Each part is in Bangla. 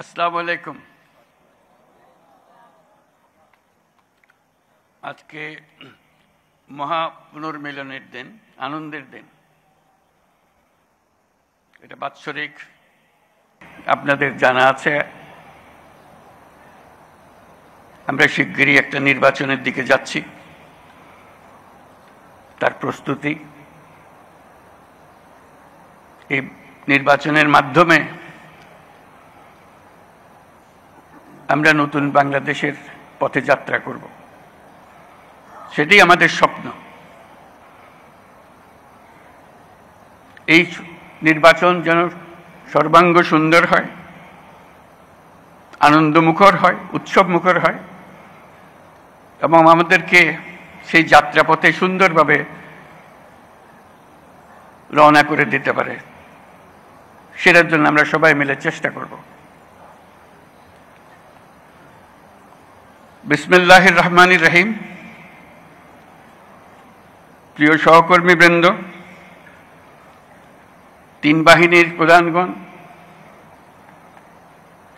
আসসালামু আলাইকুম। আজকে মহা পুনর্মিলনের দিন, আনন্দের দিন। এটা বাৎসরিক, আপনাদের জানা আছে। আমরা শিগগিরই একটা নির্বাচনের দিকে যাচ্ছি, তার প্রস্তুতি। এই নির্বাচনের মাধ্যমে আমরা নতুন বাংলাদেশের পথে যাত্রা করব, সেটাই আমাদের স্বপ্ন। এই নির্বাচন যেন সর্বাঙ্গ সুন্দর হয়, আনন্দমুখর হয়, উৎসবমুখর হয় এবং আমাদেরকে সেই যাত্রাপথে সুন্দরভাবে রওনা করে দিতে পারে, সেটার জন্য আমরা সবাই মিলে চেষ্টা করব। বিসমিল্লাহির রহমানির রহিম। প্রিয় সহকর্মীবৃন্দ, তিন বাহিনীর প্রধানগণ,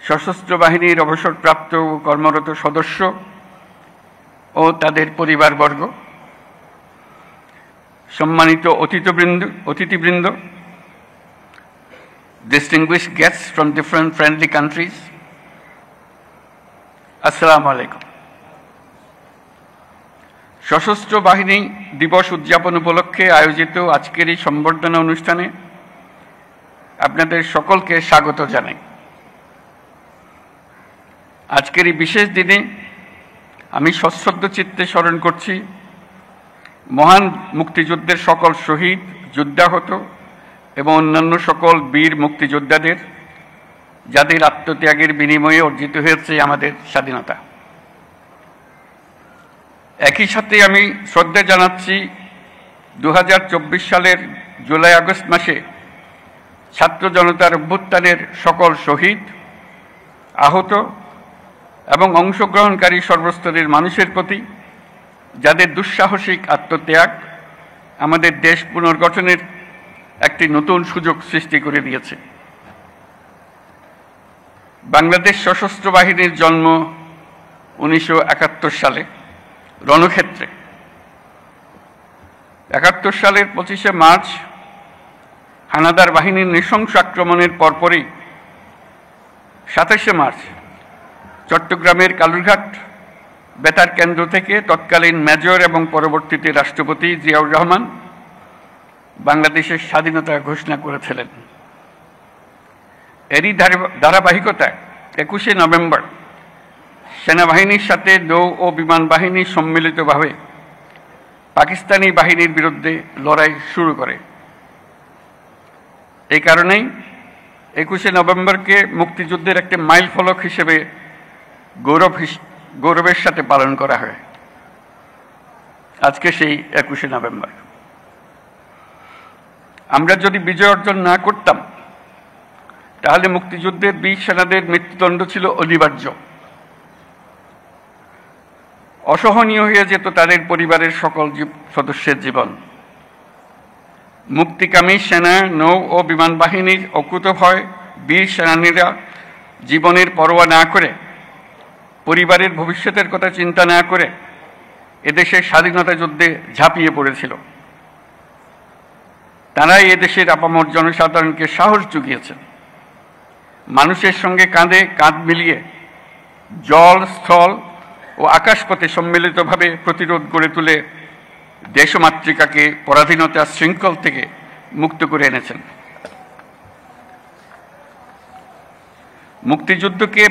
সশস্ত্র বাহিনীর অবসরপ্রাপ্ত ও কর্মরত সদস্য ও তাদের পরিবারবর্গ, সম্মানিত অতিথিবৃন্দ, distinguished guests from different friendly countries, আসসালামু আলাইকুম। সশস্ত্র বাহিনী দিবস উদযাপন উপলক্ষে আয়োজিত আজকের এই সম্বর্ধনা অনুষ্ঠানে আপনাদের সকলকে স্বাগত জানাই। আজকের এই বিশেষ দিনে আমি সশ্রদ্ধ চিত্তে স্মরণ করছি মহান মুক্তিযুদ্ধের সকল শহীদ, যুদ্ধাহত এবং অন্যান্য সকল বীর মুক্তিযোদ্ধাদের, যাদের আত্মত্যাগের বিনিময়ে অর্জিত হয়েছে আমাদের স্বাধীনতা। একই সাথে আমি শ্রদ্ধা জানাচ্ছি 2024 সালের জুলাই আগস্ট মাসে ছাত্র জনতার অভ্যুত্থানের সকল শহীদ, আহত এবং অংশগ্রহণকারী সর্বস্তরের মানুষের প্রতি, যাদের দুঃসাহসিক আত্মত্যাগ আমাদের দেশ পুনর্গঠনের একটি নতুন সুযোগ সৃষ্টি করে দিয়েছে। বাংলাদেশ সশস্ত্র বাহিনীর জন্ম 1971 সালে রণক্ষেত্রে। 71 সালের 25শে মার্চ হানাদার বাহিনীর নৃশংস আক্রমণের পরপরই 27শে মার্চ চট্টগ্রামের কালুরঘাট বেতার কেন্দ্র থেকে তৎকালীন মেজর এবং পরবর্তীতে রাষ্ট্রপতি জিয়াউর রহমান বাংলাদেশের স্বাধীনতা ঘোষণা করেছিলেন। এরই ধারাবাহিকতায় 21শে নভেম্বর সেনাবাহিনীর সাথে নৌ ও বিমান বাহিনী সম্মিলিতভাবে পাকিস্তানি বাহিনীর বিরুদ্ধে লড়াই শুরু করে। এই কারণেই 21শে নভেম্বরকে মুক্তিযুদ্ধের একটি মাইল ফলক হিসেবে গৌরবের সাথে পালন করা হয়। আজকে সেই 21শে নভেম্বর। আমরা যদি বিজয় অর্জন না করতাম, তাহলে মুক্তিযুদ্ধের বীর সেনাদের মৃত্যুদণ্ড ছিল অনিবার্য। অসহনীয় হয়ে যেত তাদের পরিবারের সকল সদস্যের জীবন। মুক্তিকামী সেনা, নৌ ও বিমান বাহিনীর অকুতভয় বীর সেনানীরা জীবনের পরোয়া না করে, পরিবারের ভবিষ্যতের কথা চিন্তা না করে এদেশের স্বাধীনতা যুদ্ধে ঝাঁপিয়ে পড়েছিল। তারাই এদেশের আপামর জনসাধারণকে সাহস জুগিয়েছেন। মানুষের সঙ্গে কাঁধে কাঁধ মিলিয়ে জল, স্থল ও আকাশপথে সম্মিলিতভাবে প্রতিরোধ গড়ে তুলে দেশমাতৃকাকে পরাধীনতার শৃঙ্খল থেকে মুক্ত করে এনেছেন। মুক্তিযুদ্ধকে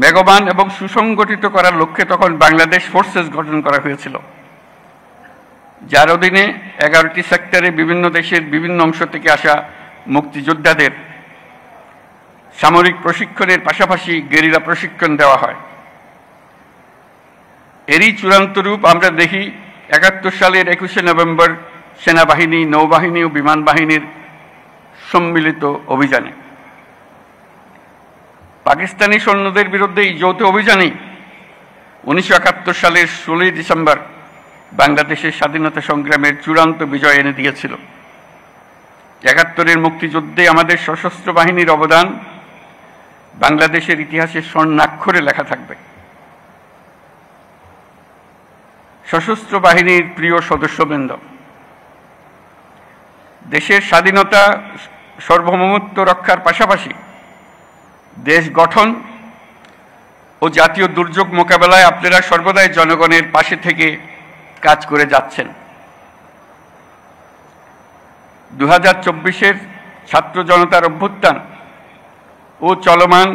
বেগবান এবং সুসংগঠিত করার লক্ষ্যে তখন বাংলাদেশ ফোর্সেস গঠন করা হয়েছিল, যার অধীনে 11টি সেক্টরে বিভিন্ন দেশের বিভিন্ন অংশ থেকে আসা মুক্তিযোদ্ধাদের সামরিক প্রশিক্ষণের পাশাপাশি গেরিলা প্রশিক্ষণ দেওয়া হয়। এরই চূড়ান্ত রূপ আমরা দেখি 71 সালের 21শে নভেম্বর সেনাবাহিনী, নৌবাহিনী ও বিমান বাহিনীর সম্মিলিত অভিযানে। পাকিস্তানি সৈন্যদের বিরুদ্ধে এই যৌথ অভিযানেই 1971 সালের 16ই ডিসেম্বর বাংলাদেশের স্বাধীনতা সংগ্রামের চূড়ান্ত বিজয় এনে দিয়েছিল। ৭১-এর মুক্তিযুদ্ধে আমাদের সশস্ত্র বাহিনীর অবদান বাংলাদেশের ইতিহাসে স্বর্ণাক্ষরে লেখা থাকবে। সশস্ত্র বাহিনীর প্রিয় সদস্যবৃন্দ, দেশের স্বাধীনতা সার্বভৌমত্ব রক্ষার পাশাপাশি দেশ গঠন ও জাতীয় দুর্যোগ মোকাবেলায় আপনারা সর্বদাই জনগণের পাশে থেকে কাজ করে যাচ্ছেন। 2024-এর ছাত্র জনতার অভ্যুত্থান ও চলমান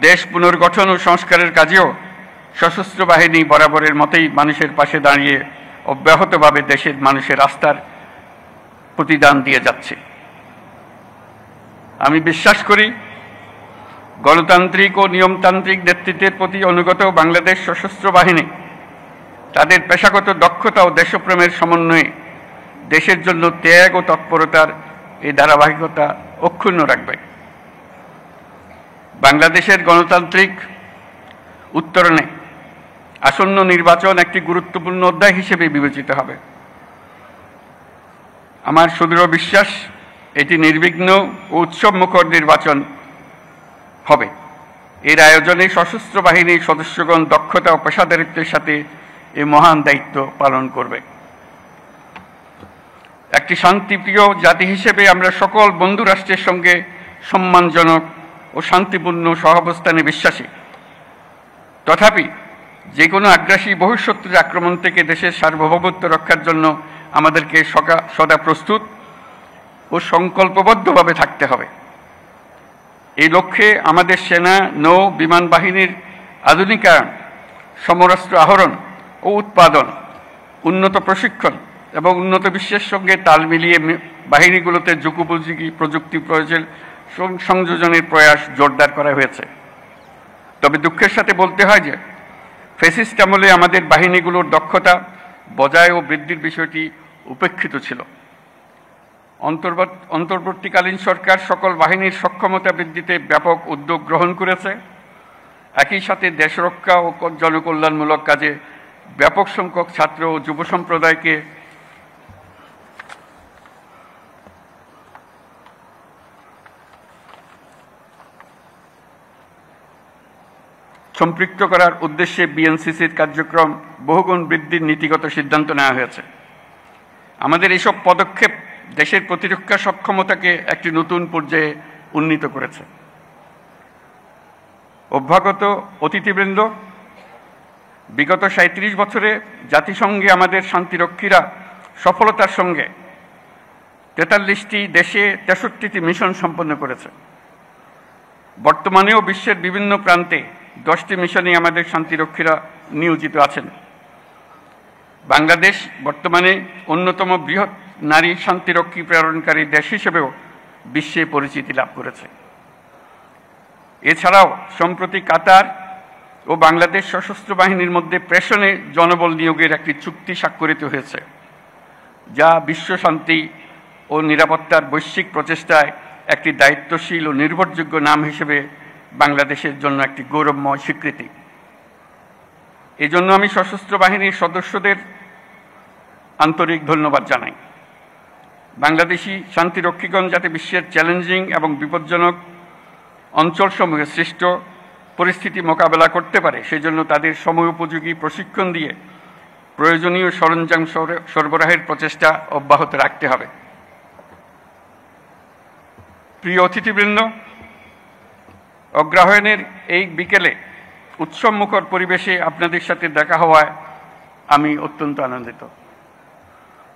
দেশ পুনর্গঠন ও সংস্কারের কাজেও সশস্ত্র বাহিনী বরাবরের মতোই মানুষের পাশে দাঁড়িয়ে অব্যাহতভাবে দেশের মানুষের আস্থার প্রতিদান দিয়ে যাচ্ছে। আমি বিশ্বাস করি, গণতান্ত্রিক ও নিয়মতান্ত্রিক নেতৃত্বের প্রতি অনুগত বাংলাদেশ সশস্ত্র বাহিনী তাদের পেশাগত দক্ষতা ও দেশপ্রেমের সমন্বয়ে দেশের জন্য ত্যাগ ও তৎপরতার এই ধারাবাহিকতা অক্ষুণ্ণ রাখবে। বাংলাদেশের গণতান্ত্রিক উত্তরণে আসন্ন নির্বাচন একটি গুরুত্বপূর্ণ অধ্যায় হিসেবে বিবেচিত হবে। আমার সুদৃঢ় বিশ্বাস, এটি নির্বিঘ্ন ও উৎসবমুখর নির্বাচন হবে। এর আয়োজনে সশস্ত্র বাহিনীর সদস্যগণ দক্ষতা ও পেশাদারিত্বের সাথে এই মহান দায়িত্ব পালন করবে। একটি শান্তিপ্রিয় জাতি হিসেবে আমরা সকল বন্ধু রাষ্ট্রের সঙ্গে সম্মানজনক ও শান্তিপূর্ণ সহাবস্থানে বিশ্বাসী। তথাপি যে কোনো আগ্রাসী বহিঃশত্রুর আক্রমণ থেকে দেশের সার্বভৌমত্ব রক্ষার জন্য আমাদেরকে সদা প্রস্তুত ও সংকল্পবদ্ধভাবে থাকতে হবে। এই লক্ষ্যে আমাদের সেনা, নৌ, বিমান বাহিনীর আধুনিকায়ন, সমরাস্ত্র আহরণ ও উৎপাদন, উন্নত প্রশিক্ষণ এবং উন্নত বিশ্বের সঙ্গে তাল মিলিয়ে বাহিনীগুলোতে যুগোপযোগী প্রযুক্তি প্রয়োজন সংযোজনের প্রয়াস জোরদার করা হয়েছে। তবে দুঃখের সাথে বলতে হয় যে ফ্যাসিস্ট আমলে আমাদের বাহিনীগুলোর দক্ষতা বজায় ও বৃদ্ধির বিষয়টি উপেক্ষিত ছিল। অন্তর্বর্তীকালীন সরকার সকল বাহিনীর সক্ষমতা বৃদ্ধিতে ব্যাপক উদ্যোগ গ্রহণ করেছে। একই সাথে দেশরক্ষা ও জনকল্যাণমূলক কাজে ব্যাপক সংখ্যক ছাত্র ও যুব সম্প্রদায়কে সম্পৃক্ত করার উদ্দেশ্যে বিএনসিসির কার্যক্রম বহুগুণ বৃদ্ধির নীতিগত সিদ্ধান্ত নেওয়া হয়েছে। আমাদের এসব পদক্ষেপ দেশের প্রতিরক্ষা সক্ষমতাকে একটি নতুন পর্যায়ে উন্নীত করেছে। অভ্যাগত অতিথিবৃন্দ, বিগত ৩৭ বছরে জাতিসংঘে আমাদের শান্তিরক্ষীরা সফলতার সঙ্গে ৪৩টি দেশে ৬৩টি মিশন সম্পন্ন করেছে। বর্তমানেও বিশ্বের বিভিন্ন প্রান্তে 10টি মিশনে আমাদের শান্তিরক্ষীরা নিয়োজিত আছেন। বাংলাদেশ বর্তমানে অন্যতম বৃহৎ নারী শান্তিরক্ষী প্রেরণকারী দেশ হিসেবেও বিশ্বে পরিচিতি লাভ করেছে। এছাড়াও সম্প্রতি কাতার ও বাংলাদেশ সশস্ত্র বাহিনীর মধ্যে প্রেষণে জনবল নিয়োগের একটি চুক্তি স্বাক্ষরিত হয়েছে, যা বিশ্ব শান্তি ও নিরাপত্তার বৈশ্বিক প্রচেষ্টায় একটি দায়িত্বশীল ও নির্ভরযোগ্য নাম হিসেবে বাংলাদেশের জন্য একটি গৌরবময় স্বীকৃতি। এজন্য আমি সশস্ত্র বাহিনীর সদস্যদের আন্তরিক ধন্যবাদ জানাই। বাংলাদেশি শান্তিরক্ষীগণ যাতে বিশ্বের চ্যালেঞ্জিং এবং বিপজ্জনক অঞ্চলসমূহে সৃষ্ট পরিস্থিতি মোকাবেলা করতে পারে, সেজন্য তাদের সময়োপযোগী প্রশিক্ষণ দিয়ে প্রয়োজনীয় সরঞ্জাম সরবরাহের প্রচেষ্টা অব্যাহত রাখতে হবে। প্রিয় অতিথিবৃন্দ, অগ্রহায়ণের এই বিকেলে উৎসবমুখর পরিবেশে আপনাদের সাথে দেখা হওয়ায় আমি অত্যন্ত আনন্দিত।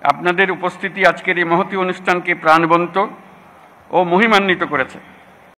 আপনাদের উপস্থিতি আজকের এই মহতী অনুষ্ঠানকে প্রাণবন্ত ও মহিমান্বিত করেছে।